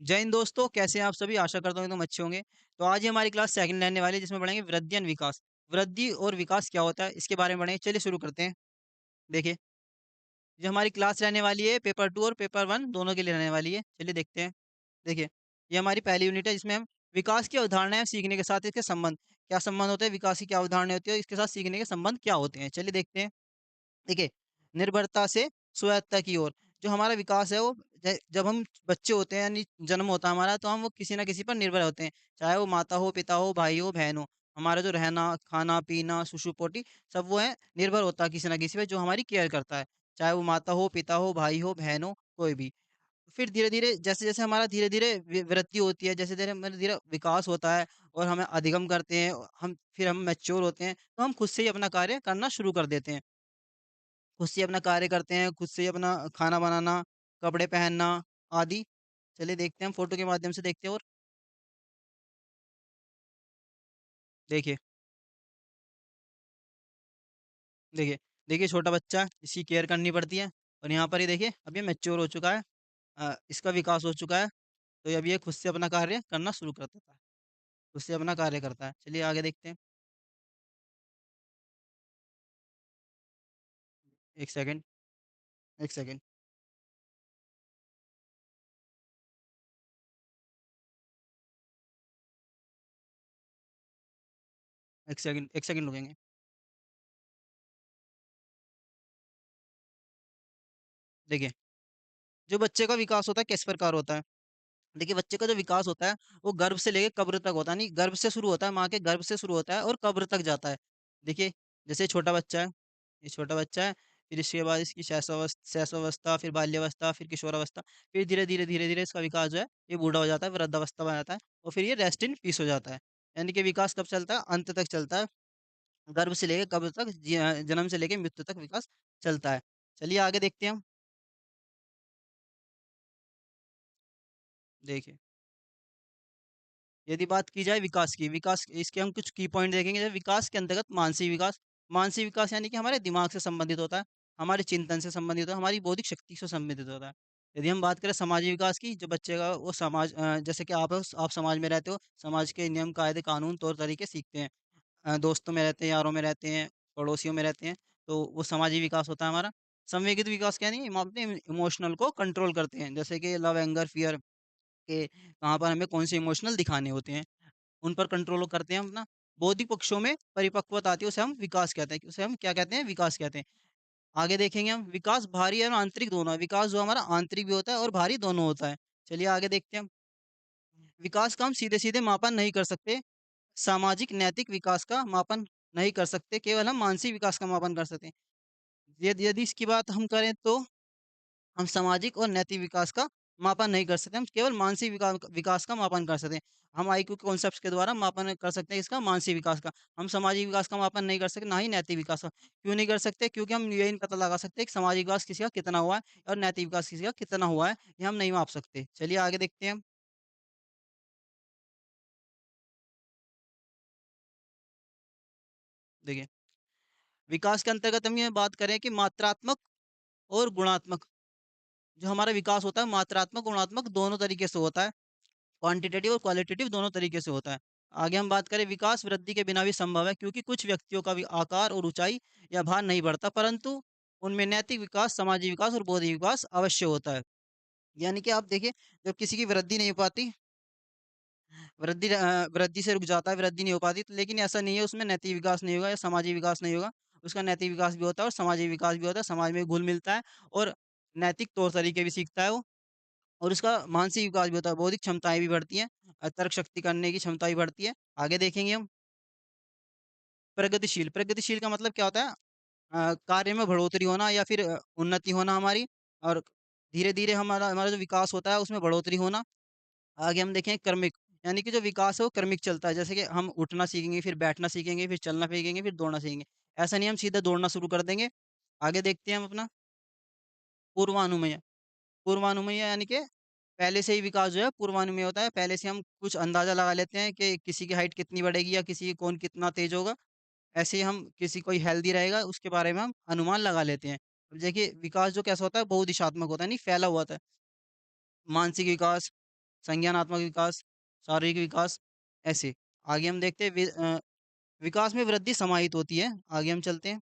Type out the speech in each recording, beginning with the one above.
जय हिंद दोस्तों, कैसे हैं आप सभी? आशा करता हूँ एकदम अच्छे होंगे। तो आज ही हमारी क्लास सेकंड रहने वाली है जिसमें पढ़ेंगे वृद्धि एंड विकास। वृद्धि और विकास क्या होता है इसके बारे में पढ़ेंगे। चलिए शुरू करते हैं। देखिए, जो हमारी क्लास रहने वाली है पेपर 2 और पेपर 1 दोनों के लिए रहने वाली है। चलिए देखते हैं। देखिए, ये हमारी पहली यूनिट है जिसमें हम विकास की अवधारणाएँ और सीखने के साथ इसके संबंध, क्या संबंध होते हैं, विकास की क्या अवधारणाएँ होती है और इसके साथ सीखने के संबंध क्या होते हैं। चलिए देखते हैं। देखिए, निर्भरता से स्वायत्तता की ओर, जो हमारा विकास है वो जब हम बच्चे होते हैं यानी जन्म होता है हमारा तो हम वो किसी न किसी पर निर्भर होते हैं। चाहे वो माता हो, पिता हो, भाई हो, बहन हो। हमारा जो रहना, खाना-पीना, सुसु-पोटी सब वो है निर्भर होता है किसी न किसी पे जो हमारी केयर करता है। चाहे वो माता हो, पिता हो, भाई हो, बहन हो, कोई भी। फिर धीरे-धीरे जैसे-जैसे हमारा धीरे-धीरे वृद्धि होती है, जैसे धीरे हमारा धीरे विकास होता है और हमें अधिगम करते हैं, हम मैच्योर होते हैं, तो हम खुद से ही अपना कार्य करना शुरू कर देते हैं। खुद से अपना कार्य करते हैं, खुद से ही अपना खाना बनाना, कपड़े पहनना आदि। चलिए देखते हैं हम फ़ोटो के माध्यम से देखते हैं और देखिए, देखिए, देखिए छोटा बच्चा है, इसकी केयर करनी पड़ती है और यहाँ पर ये देखिए अब ये मैच्योर हो चुका है। इसका विकास हो चुका है, तो अब ये खुद से अपना कार्य करना शुरू कर देता है। खुद से अपना कार्य करता है। चलिए आगे देखते हैं। 1 सेकंड, 1 सेकंड, 1 सेकंड रुकेंगे। देखिए, जो बच्चे का विकास होता है किस प्रकार होता है? देखिए, बच्चे का जो विकास होता है, वो गर्भ से लेके कब्र तक होता है, नहीं गर्भ से शुरू होता है, माँ के गर्भ से शुरू होता है और कब्र तक जाता है। देखिए, जैसे छोटा बच्चा है, ये छोटा बच्चा है, फिर इसके बाद इसकी शैशवावस्था, फिर बाल्यावस्था, फिर किशोरावस्था, फिर धीरे-धीरे, धीरे-धीरे इसका विकास जो है, ये बूढ़ा हो जाता है, वृद्धावस्था में आ जाता है और फिर ये रेस्ट इन पीस हो जाता है। यानी कि विकास कब चलता है? अंत तक चलता है, गर्भ से लेके कब्र तक जन्म से लेके मृत्यु तक विकास चलता है। चलिए आगे देखते हैं हम, देखिए। यदि बात की जाए विकास की, विकास इसके हम कुछ की पॉइंट देखेंगे जैसे विकास के अंतर्गत मानसिक विकास। मानसिक विकास यानी कि हमारे दिमाग से संबंधित होता है, हमारे चिंतन से संबंधित होता है, हमारी बौद्धिक शक्ति से संबंधित होता है। यदि हम बात करें सामाजिक विकास की, जो बच्चे का वो जैसे कि आप समाज में रहते हो, समाज के नियम, कायदे, कानून, तौर तरीके सीखते हैं। दोस्तों में रहते हैं, यारों में रहते हैं, पड़ोसियों में रहते हैं, तो वो सामाजिक विकास होता है हमारा। संवेगित विकास क्या नहीं, हम अपने इमोशनल को कंट्रोल करते हैं, जैसे कि लव, एंगर, फियर के कहाँ पर हमें कौन से इमोशनल दिखाने होते हैं। उन पर कंट्रोल करते हैं हम अपना। बौद्धिक पक्षों में परिपक्वता आती है, उसे हम विकास कहते हैं। उसे हम क्या कहते हैं? विकास कहते हैं। आगे देखेंगे हम विकास बाहरी और आंतरिक दोनों है। विकास जो हमारा आंतरिक भी होता है और बाहरी दोनों होता है। चलिए आगे देखते हैं हम। विकास का हम सीधे-सीधे मापन नहीं कर सकते। सामाजिक नैतिक विकास का मापन नहीं कर सकते, केवल हम मानसिक विकास का मापन कर सकते हैं। यदि यदि इसकी बात हम करें तो हम सामाजिक और नैतिक विकास का मापन नहीं कर सकते, हम केवल मानसिक विकास का मापन कर सकते हैं। हम आईक्यू के कॉन्सेप्ट्स के द्वारा मापन कर सकते हैं इसका मानसिक विकास का। हम सामाजिक विकास का मापन नहीं कर सकते, ना ही नैतिक विकास का। क्यों नहीं कर सकते? क्योंकि हम ये नहीं पता लगा सकते कि सामाजिक विकास किसी का कितना हुआ है और नैतिक विकास किसी का कितना हुआ है, ये हम नहीं माप सकते। चलिए आगे देखते हैं हम। देखिए, विकास के अंतर्गत हम ये बात करें कि मात्रात्मक और गुणात्मक, जो हमारा विकास होता है मात्रात्मक, गुणात्मक दोनों तरीके से होता है। क्वांटिटेटिव और क्वालिटेटिव दोनों तरीके से होता है। आगे हम बात करें विकास वृद्धि के बिना भी संभव है क्योंकि कुछ व्यक्तियों का भी आकार और ऊंचाई या भार नहीं बढ़ता, परंतु उनमें नैतिक विकास, सामाजिक विकास और बौद्धिक विकास अवश्य होता है। यानी कि आप देखिए, जब किसी की वृद्धि नहीं हो पाती, वृद्धि से रुक जाता है, वृद्धि नहीं हो पाती, तो लेकिन ऐसा नहीं है उसमें नैतिक विकास नहीं होगा या सामाजिक विकास नहीं होगा। उसका नैतिक विकास भी होता है और सामाजिक विकास भी होता है, समाज में घुल मिलता है और नैतिक तौर तरीके भी सीखता है वो। और उसका मानसिक विकास भी होता है, बौद्धिक क्षमताएँ भी बढ़ती हैं, तर्क शक्ति करने की क्षमता भी बढ़ती है। आगे देखेंगे हम प्रगतिशील, प्रगतिशील का मतलब क्या होता है? कार्य में बढ़ोतरी होना या फिर उन्नति होना हमारी और धीरे-धीरे हमारा हमारा जो विकास होता है उसमें बढ़ोतरी होना। आगे हम देखें क्रमिक, यानी कि जो विकास है वो क्रमिक चलता है। जैसे कि हम उठना सीखेंगे, फिर बैठना सीखेंगे, फिर चलना सीखेंगे, फिर दौड़ना सीखेंगे। ऐसा नहीं हम सीधे दौड़ना शुरू कर देंगे। आगे देखते हैं हम अपना पूर्वानुमेय। पूर्वानुमेय यानी कि पहले से ही विकास जो है पूर्वानुमेय होता है। पहले से हम कुछ अंदाज़ा लगा लेते हैं कि किसी की हाइट कितनी बढ़ेगी या किसी की कौन कितना तेज़ होगा। ऐसे ही हम किसी कोई हेल्दी रहेगा उसके बारे में हम अनुमान लगा लेते हैं। अब देखिए विकास जो कैसा होता है बहुदिशात्मक होता है, नहीं फैला हुआ होता है। मानसिक विकास, संज्ञानात्मक विकास, शारीरिक विकास, ऐसे। आगे हम देखते हैं विकास में वृद्धि समाहित होती है। आगे हम चलते हैं।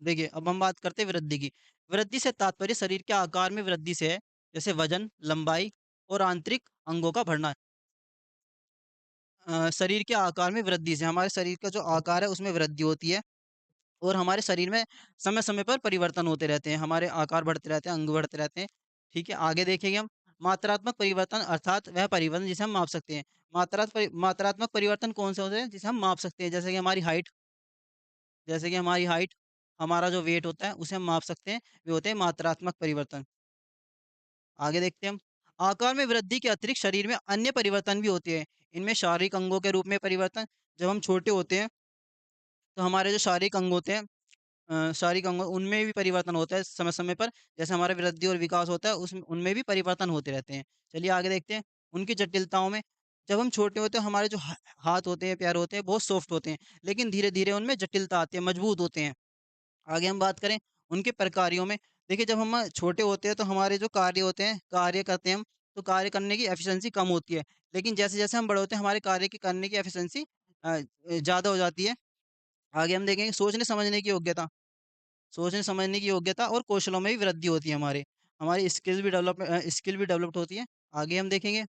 देखिए, अब हम बात करते हैं वृद्धि की। वृद्धि से तात्पर्य शरीर के आकार में वृद्धि से है, जैसे वजन, लंबाई और आंतरिक अंगों का बढ़ना। शरीर के आकार में वृद्धि से हमारे शरीर का जो आकार है उसमें वृद्धि होती है और हमारे शरीर में समय-समय पर परिवर्तन होते रहते हैं। हमारे आकार बढ़ते रहते हैं, अंग बढ़ते रहते हैं। ठीक है, आगे देखेंगे हम मात्रात्मक परिवर्तन अर्थात वह परिवर्तन जिसे हम माप सकते हैं। मात्रात्मक परिवर्तन कौन से होते हैं जिसे हम माप सकते हैं? जैसे कि हमारी हाइट, हमारा जो वेट होता है उसे हम माप सकते हैं, वे होते हैं मात्रात्मक परिवर्तन। आगे देखते हैं हम, आकार में वृद्धि के अतिरिक्त शरीर में अन्य परिवर्तन भी होते हैं। इनमें शारीरिक अंगों के रूप में परिवर्तन, जब हम छोटे होते हैं, तो हमारे जो शारीरिक अंग होते हैं शारीरिक अंग उनमें भी परिवर्तन होता है समय-समय पर। जैसे हमारा वृद्धि और विकास होता है उसमें उनमें भी परिवर्तन होते रहते हैं। चलिए आगे देखते हैं, उनकी जटिलताओं में, जब हम छोटे होते हैं हमारे जो हाथ होते हैं, पैर होते हैं बहुत सॉफ्ट होते हैं, लेकिन धीरे-धीरे उनमें जटिलता आती है, मजबूत होते हैं। आगे हम बात करें उनके प्रकारों में, देखिए जब हम छोटे होते हैं तो हमारे जो कार्य होते हैं, कार्य करते हैं हम, तो कार्य करने की एफिशिएंसी कम होती है। लेकिन जैसे-जैसे हम बड़े होते हैं हमारे कार्य की करने की एफिशिएंसी ज़्यादा हो जाती है। आगे हम देखेंगे सोचने-समझने की योग्यता। सोचने-समझने की योग्यता और कौशलों में भी वृद्धि होती है हमारे। हमारी स्किल भी डेवलप्ड होती है। आगे हम देखेंगे,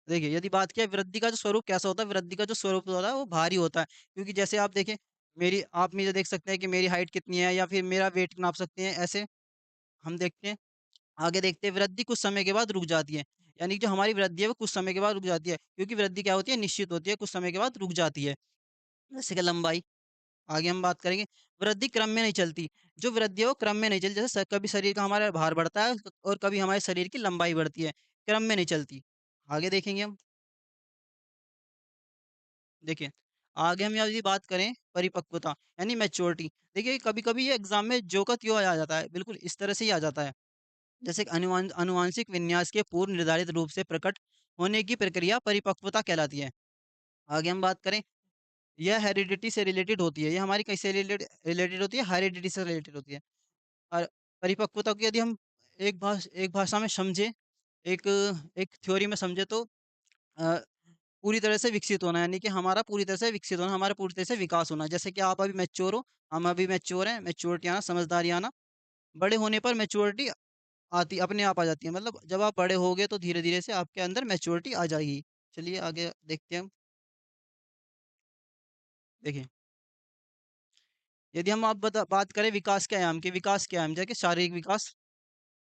देखिए यदि बात किया वृद्धि का जो स्वरूप कैसा होता है, वृद्धि का जो स्वरूप होता है वो भारी होता है। क्योंकि जैसे आप देखें, मेरी आप मुझे देख सकते हैं कि मेरी हाइट कितनी है या फिर मेरा वेट नाप सकते हैं, ऐसे हम देखते हैं। आगे देखते हैं वृद्धि कुछ समय के बाद रुक जाती है। यानी कि जो हमारी वृद्धि है वो कुछ समय के बाद रुक जाती है। क्योंकि वृद्धि क्या होती है, निश्चित होती है, कुछ समय के बाद रुक जाती है। जैसे कि लंबाई, आगे हम बात करेंगे, वृद्धि क्रम में नहीं चलती। जो वृद्धि है वो क्रम में नहीं चलती। जैसे कभी शरीर का हमारा भार बढ़ता है और कभी हमारे शरीर की लंबाई बढ़ती है, क्रम में नहीं चलती। आगे देखेंगे हम, देखिए, आगे हम यदि बात करें परिपक्वता यानी मैच्योरिटी, देखिए कभी-कभी ये एग्ज़ाम में जोकत यूँ आ जाता है, बिल्कुल इस तरह से ही आ जाता है। जैसे कि आनुवांशिक विन्यास के पूर्व निर्धारित रूप से प्रकट होने की प्रक्रिया परिपक्वता कहलाती है। आगे हम बात करें, यह हेरिडिटी से रिलेटेड होती है। ये हमारी कैसे रिलेटेड होती है? हेरिडिटी से रिलेटेड होती है। और परिपक्वता को यदि हम एक भाषा में समझें, एक एक थ्योरी में समझे तो अ, पूरी तरह से विकसित होना, यानी कि हमारा पूरी तरह से विकसित होना, हमारा पूरी तरह से विकास होना। जैसे कि आप अभी मैच्योर हो, हम अभी मैच्योर हैं, मैच्योरिटी आना, समझदारी आना। बड़े होने पर मैच्योरिटी आती अपने आप आ जाती है। मतलब जब आप बड़े होगे तो धीरे-धीरे से आपके अंदर मैच्योरिटी आ जाएगी। चलिए आगे देखते हैं हम। देखिए, यदि हम आप बात करें विकास के आयाम की, विकास के आयाम जैसे कि शारीरिक विकास,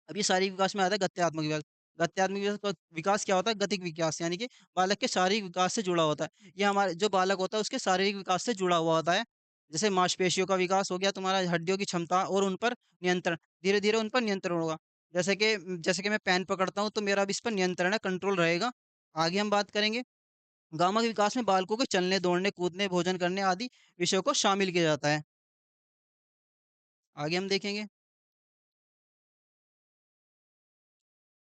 अब ये शारीरिक विकास में आता है गत्यात्मक विकास। गत्यात्मक विकास क्या होता है? गतिक विकास, यानी कि बालक के शारीरिक विकास से जुड़ा होता है। ये हमारे जो बालक होता है उसके शारीरिक विकास से जुड़ा हुआ होता है। जैसे मांसपेशियों का विकास हो गया, तुम्हारा हड्डियों की क्षमता और उन पर नियंत्रण, धीरे-धीरे उन पर नियंत्रण होगा। जैसे कि मैं पेन पकड़ता हूँ तो मेरा अब इस पर नियंत्रण है, कंट्रोल रहेगा। आगे हम बात करेंगे, गामा के विकास में बालकों के चलने, दौड़ने, कूदने, भोजन करने आदि विषयों को शामिल किया जाता है। आगे हम देखेंगे,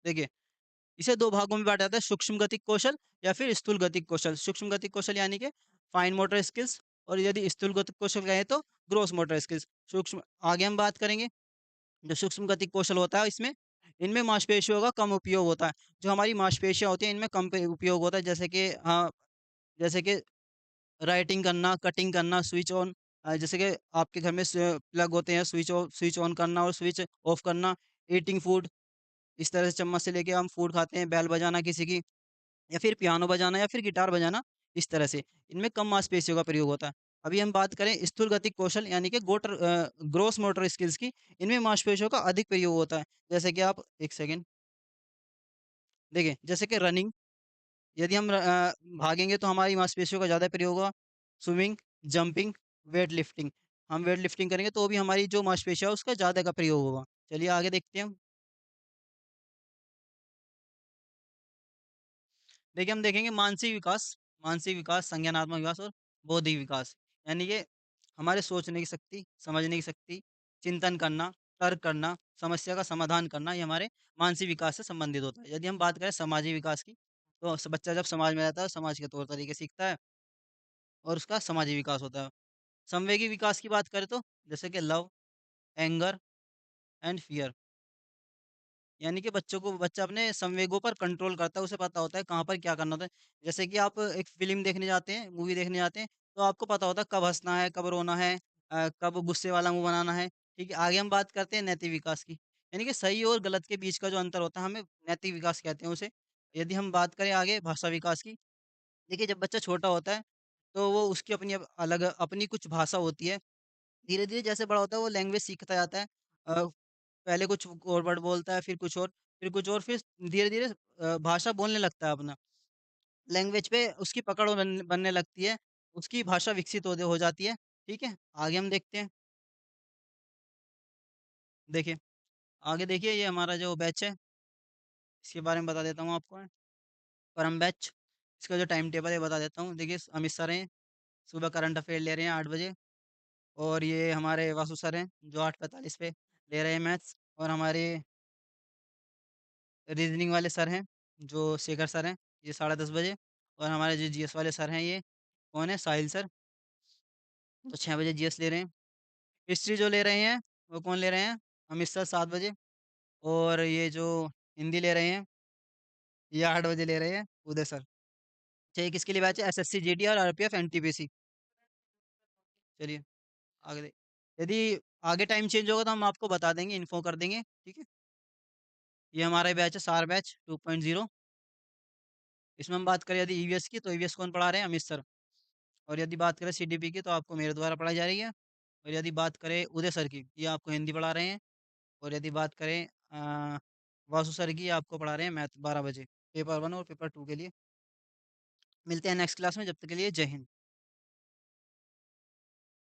देखिए इसे 2 भागों में बाँटा जाता है, सूक्ष्म गतिक कौशल या फिर स्थूल गतिक कौशल। सूक्ष्म गतिक कौशल यानी कि फाइन मोटर स्किल्स, और यदि स्थूल गतिक कौशल कहें तो ग्रॉस मोटर स्किल्स। सूक्ष्म आगे हम बात करेंगे, जो सूक्ष्म गतिक कौशल होता है इसमें, इनमें मांसपेशियों का कम उपयोग होता है। जो हमारी मांसपेशियाँ होती हैं इनमें कम पे उपयोग होता है, जैसे कि राइटिंग करना, कटिंग करना, स्विच ऑन, जैसे कि आपके घर में प्लग होते हैं, स्विच ऑन करना और स्विच ऑफ करना, ईटिंग फूड, इस तरह से चम्मच से लेके हम फूड खाते हैं, बेल बजाना किसी की, या फिर पियानो बजाना या फिर गिटार बजाना, इस तरह से। इनमें कम मांसपेशियों का प्रयोग होता है। अभी हम बात करें स्थूल गतिक कौशल यानी कि ग्रॉस मोटर स्किल्स की, इनमें मांसपेशियों का अधिक प्रयोग होता है। जैसे कि आप 1 सेकंड, देखिए जैसे कि रनिंग, यदि हम भागेंगे तो हमारी मांसपेशियों का ज़्यादा प्रयोग होगा। स्विमिंग, जंपिंग, वेट लिफ्टिंग, हम वेट लिफ्टिंग करेंगे तो भी हमारी जो मांसपेशियाँ है उसका ज़्यादा का प्रयोग होगा। चलिए आगे देखते हैं हम। देखिए, हम देखेंगे मानसिक विकास, संज्ञानात्मक विकास और बौद्धिक विकास। यानी कि हमारे सोचने की शक्ति, समझने की शक्ति, चिंतन करना, तर्क करना, समस्या का समाधान करना, ये हमारे मानसिक विकास से संबंधित होता है। यदि हम बात करें सामाजिक विकास की, तो बच्चा जब समाज में रहता है, समाज के तौर तरीके सीखता है और उसका सामाजिक विकास होता है। संवेगी विकास की बात करें तो जैसे कि लव, एंगर एंड फ़ियर। यानी कि बच्चा अपने संवेगों पर कंट्रोल करता है, उसे पता होता है कहाँ पर क्या करना होता है। जैसे कि आप एक फ़िल्म देखने जाते हैं, मूवी देखने जाते हैं, तो आपको पता होता है कब हँसना है, कब रोना है, कब गुस्से वाला मुँह बनाना है, ठीक है? आगे हम बात करते हैं नैतिक विकास की, यानी कि सही और गलत के बीच का जो अंतर होता है, हमें नैतिक विकास कहते हैं उसे। यदि हम बात करें आगे भाषा विकास की, देखिए जब बच्चा छोटा होता है, तो वो उसकी अपनी अब अलग अपनी कुछ भाषा होती है। धीरे-धीरे जैसे बड़ा होता है, वो लैंग्वेज सीखता जाता है। पहले कुछ और वर्ड बोलता है, फिर कुछ और, फिर धीरे-धीरे भाषा बोलने लगता है अपना। लैंग्वेज पे उसकी पकड़ बनने लगती है, उसकी भाषा विकसित हो जाती है, ठीक है? आगे हम देखते हैं, देखिए, आगे देखिए ये हमारा जो बैच है, इसके बारे में बता देता हूँ आपको मैं। परम बैच, इसका जो टाइम टेबल है बता देता हूँ। देखिए अमित सर हैं, सुबह करंट अफ़ेयर ले रहे हैं 8 बजे, और ये हमारे वासु सर हैं, जो 8:45 पे ले रहे हैं मैथ्स, और हमारे रीज़निंग वाले सर हैं, जो शेखर सर हैं, ये 10:30 बजे, और हमारे जो जीएस वाले सर हैं, ये कौन है? साहिल सर, तो 6 बजे जीएस ले रहे हैं। हिस्ट्री जो ले रहे हैं, वो कौन ले रहे हैं? अमित सर 7 बजे, और ये जो हिंदी ले रहे हैं, ये 8 बजे ले रहे हैं, उदय सर। अच्छा, ये किसके लिए बैच है? एसएससी, जीडी और आरपीएफ, एनटीपीसी। चलिए, आगे यदि आगे टाइम चेंज होगा तो हम आपको बता देंगे, इन्फॉर्म कर देंगे, ठीक है? ये हमारा बैच है, सार बैच 2.0। इसमें हम बात करें यदि ईवीएस की, तो ईवीएस कौन पढ़ा रहे हैं? अमित सर। और यदि बात करें सीडीपी की, तो आपको मेरे द्वारा पढ़ाई जा रही है। और यदि बात करें उदय सर की, ये आपको हिंदी पढ़ा रहे हैं। और यदि बात करें वासु सर की, ये आपको पढ़ा रहे हैं मैथ 12 बजे, पेपर 1 और पेपर 2 के लिए। मिलते हैं नेक्स्ट क्लास में, जब तक के लिए जय हिंद।